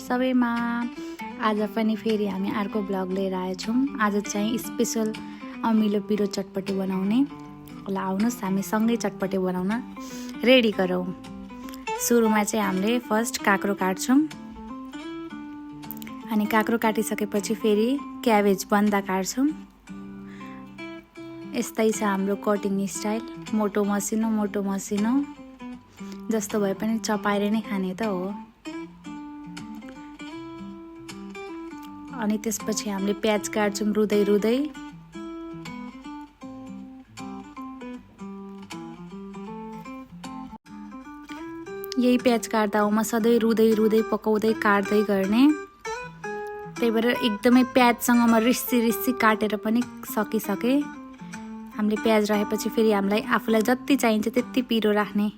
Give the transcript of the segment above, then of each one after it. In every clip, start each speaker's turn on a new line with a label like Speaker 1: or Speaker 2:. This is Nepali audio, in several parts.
Speaker 1: सबैमा। आज पनि फेरि हामी अर्को ब्लग लिएर आएछौँ। आज चाहिँ स्पेशल अमिलो पिरो चटपटे बनाउने। ल आउनुहोस् हामी सँगै चटपटे बनाउन रेडी गरौँ। सुरुमा चाहिँ हामीले फर्स्ट काँक्रो काट्छौँ अनि काँक्रो काटिसकेपछि फेरि क्याबेज बन्दा काट्छौँ। यस्तै छ हाम्रो कटिङ स्टाइल, मोटो मसिनो जस्तो भए पनि चपाएर नै खाने त हो। अनि त्यसपछि हामीले प्याज काट्छौँ रुदै रुदै। यही प्याज काट्दा म सधैँ रुदै रुदै पकाउँदै काट्दै गर्ने। त्यही भएर एकदमै प्याजसँग म रिस्सी काटेर पनि सकिसके। हामीले प्याज राखेपछि फेरि हामीलाई आफूलाई जति चाहिन्छ त्यति पिरो राख्ने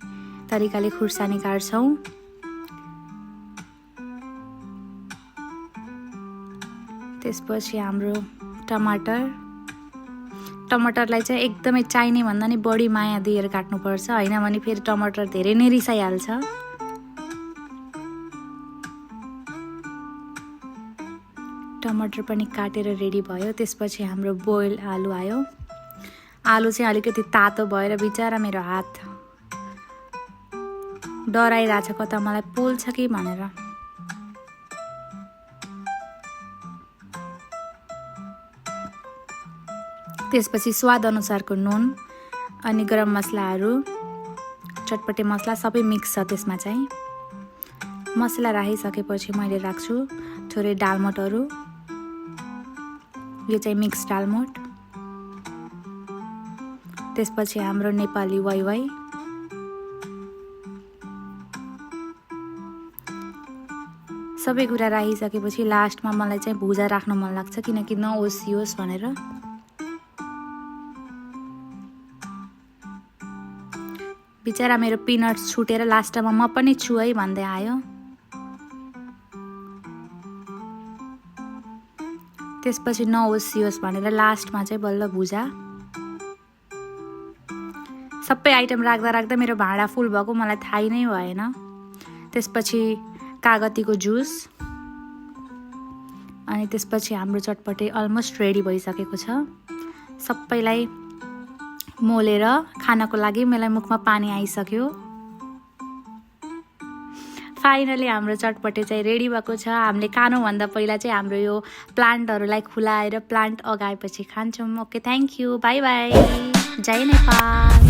Speaker 1: तरिकाले खुर्सानी काट्छौँ। त्यसपछि हाम्रो टमाटरलाई चाहिँ एकदमै चाहिने भन्दा नि बढी माया दिएर काट्नुपर्छ, हैन भने फेरि टमाटर धेरै नै रिसाइहाल्छ। टमाटर पनि काटेर रेडी भयो। त्यसपछि हाम्रो बोइल आलु आयो। आलु चाहिँ अलिकति तातो भएर बिचारा मेरो हात डराइरहेछ, कता मलाई पोल्छ कि भनेर। त्यसपछि स्वाद अनुसारको नुन अनि गरम मसलाहरू, चटपटे मसला सबै मिक्स छ त्यसमा चाहिँ। मसला राखिसकेपछि मैले राख्छु थोरै डालमोटहरू। यो चाहिँ मिक्स डालमोट। त्यसपछि हाम्रो नेपाली वाइवाई। सबै कुरा राखिसकेपछि लास्टमा मलाई चाहिँ भुजा राख्न मन लाग्छ, किनकि नओसियोस् भनेर। बिचारा मेरो पिनट्स छुटेर लास्टमा म पनि छु है भन्दै आयो। त्यसपछि नओसियोस् भनेर लास्टमा चाहिँ बल्ल भुजा। सबै आइटम राख्दा मेरो भाँडा फुल भएको मलाई थाहै नै भएन। त्यसपछि कागतीको जुस। अनि त्यसपछि हाम्रो चटपटे अलमोस्ट रेडी भइसकेको छ। सबैलाई मोलेर खानको लागि मलाई मुखमा पानी आइसक्यो। फाइनली हाम्रो चटपटे चाहिँ रेडी भएको छ। हामीले खानुभन्दा पहिला चाहिँ हाम्रो यो प्लान्टहरूलाई खुलाएर प्लान्ट अगाएपछि खान्छौँ। Okay, thank you, bye bye, जय नेपाल।